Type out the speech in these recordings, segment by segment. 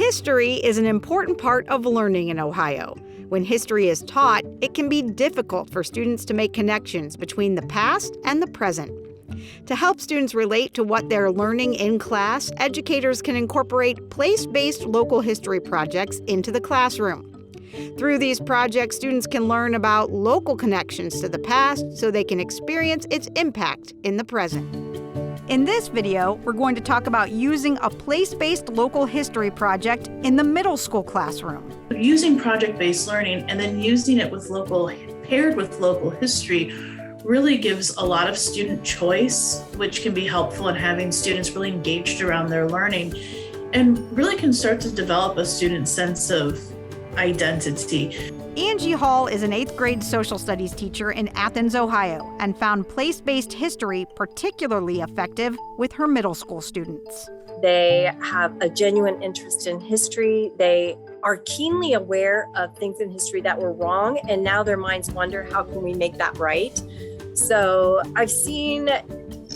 History is an important part of learning in Ohio. When history is taught, it can be difficult for students to make connections between the past and the present. To help students relate to what they're learning in class, educators can incorporate place-based local history projects into the classroom. Through these projects, students can learn about local connections to the past so they can experience its impact in the present. In this video, we're going to talk about using a place-based local history project in the middle school classroom. Using project-based learning and then using it paired with local history really gives a lot of student choice, which can be helpful in having students really engaged around their learning and really can start to develop a student's sense of identity. Angie Hall is an 8th grade social studies teacher in Athens, Ohio, and found place-based history particularly effective with her middle school students. They have a genuine interest in history. They are keenly aware of things in history that were wrong, and now their minds wonder, how can we make that right? So I've seen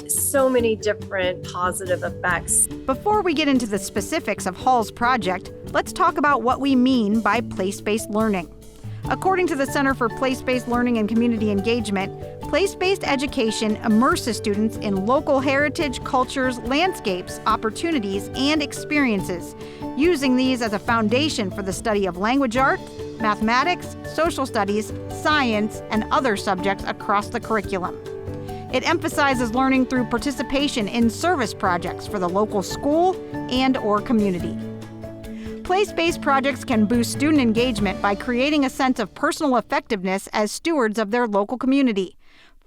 so many different positive effects. Before we get into the specifics of Hall's project, let's talk about what we mean by place-based learning. According to the Center for Place-Based Learning and Community Engagement, place-based education immerses students in local heritage, cultures, landscapes, opportunities, and experiences, using these as a foundation for the study of language arts, mathematics, social studies, science, and other subjects across the curriculum. It emphasizes learning through participation in service projects for the local school and/or community. Place-based projects can boost student engagement by creating a sense of personal effectiveness as stewards of their local community,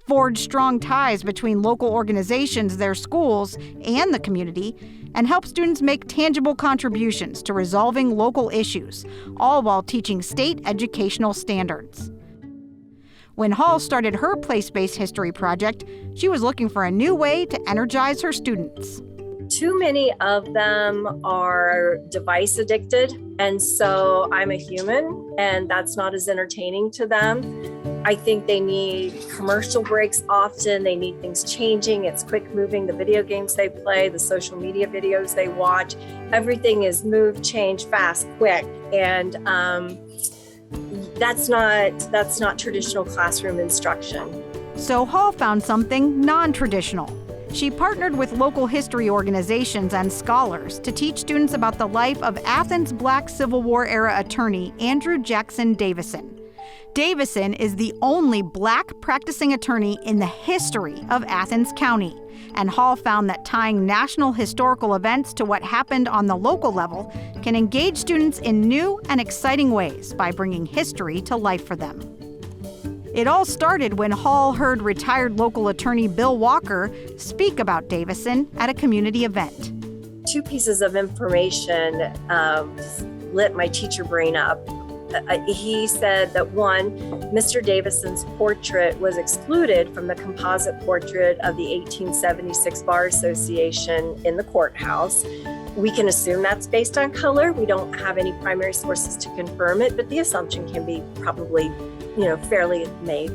forge strong ties between local organizations, their schools, and the community, and help students make tangible contributions to resolving local issues, all while teaching state educational standards. When Hall started her place-based history project, she was looking for a new way to energize her students. Too many of them are device addicted, and so I'm a human, and that's not as entertaining to them. I think they need commercial breaks often. They need things changing. It's quick moving. The video games they play, the social media videos they watch, everything is move, change, fast, quick, and that's not traditional classroom instruction. So Hall found something non-traditional. She partnered with local history organizations and scholars to teach students about the life of Athens Black Civil War-era attorney Andrew Jackson Davison. Davison is the only Black practicing attorney in the history of Athens County, and Hall found that tying national historical events to what happened on the local level can engage students in new and exciting ways by bringing history to life for them. It all started when Hall heard retired local attorney Bill Walker speak about Davison at a community event. 2 pieces of information lit my teacher brain up. He said that one, Mr. Davison's portrait was excluded from the composite portrait of the 1876 Bar Association in the courthouse. We can assume that's based on color. We don't have any primary sources to confirm it, but the assumption can be probably fairly made.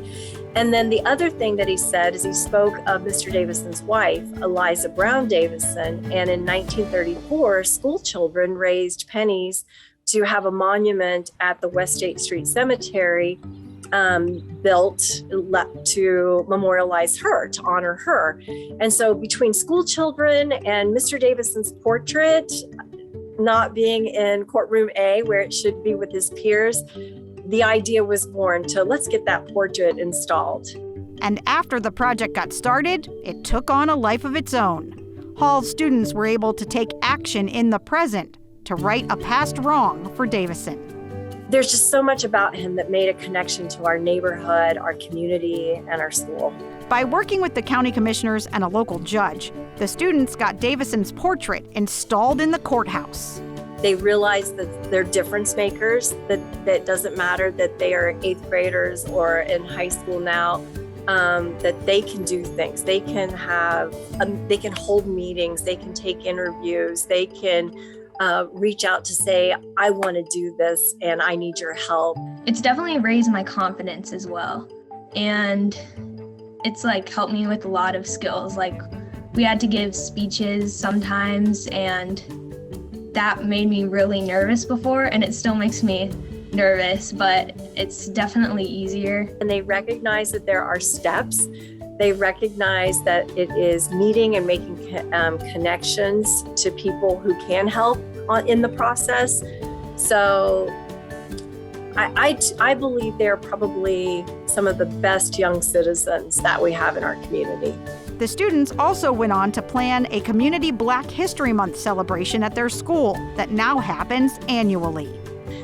And then the other thing that he said is he spoke of Mr. Davison's wife, Eliza Brown Davison, and in 1934, school children raised pennies to have a monument at the West 8th Street Cemetery built to memorialize her, to honor her. And so between school children and Mr. Davison's portrait not being in courtroom A, where it should be with his peers, the idea was born to let's get that portrait installed. And after the project got started, it took on a life of its own. Hall's students were able to take action in the present to right a past wrong for Davison. There's just so much about him that made a connection to our neighborhood, our community, and our school. By working with the county commissioners and a local judge, the students got Davison's portrait installed in the courthouse. They realized that they're difference makers, that doesn't matter that they are 8th graders or in high school now, that they can do things. They can hold meetings, they can take interviews, they can reach out to say, I want to do this and I need your help. It's definitely raised my confidence as well. And it's helped me with a lot of skills. We had to give speeches sometimes, and that made me really nervous before, and it still makes me nervous, but it's definitely easier. And they recognize that there are steps. They recognize that it is meeting and making connections to people who can help in the process. So I believe they're probably some of the best young citizens that we have in our community. The students also went on to plan a Community Black History Month celebration at their school that now happens annually.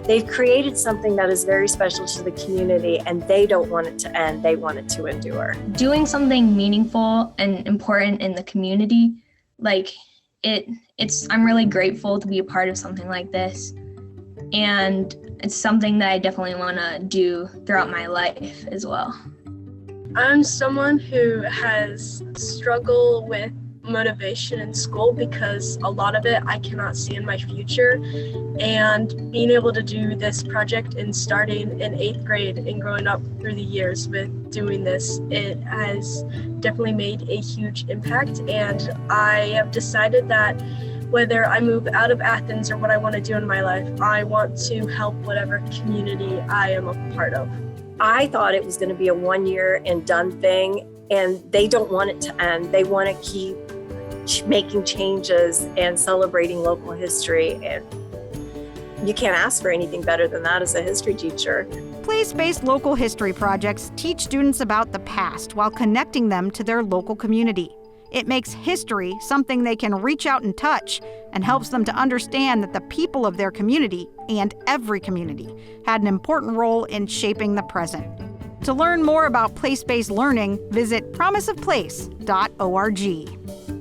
They've created something that is very special to the community, and they don't want it to end. They want it to endure. Doing something meaningful and important in the community, I'm really grateful to be a part of something like this. And it's something that I definitely want to do throughout my life as well. I'm someone who has struggled with motivation in school because a lot of it I cannot see in my future. And being able to do this project and starting in 8th grade and growing up through the years with doing this, it has definitely made a huge impact. And I have decided that whether I move out of Athens or what I want to do in my life, I want to help whatever community I am a part of. I thought it was going to be a 1-year and done thing, and they don't want it to end. They want to keep making changes and celebrating local history. And you can't ask for anything better than that as a history teacher. Place-based local history projects teach students about the past while connecting them to their local community. It makes history something they can reach out and touch, and helps them to understand that the people of their community, and every community, had an important role in shaping the present. To learn more about place-based learning, visit promiseofplace.org.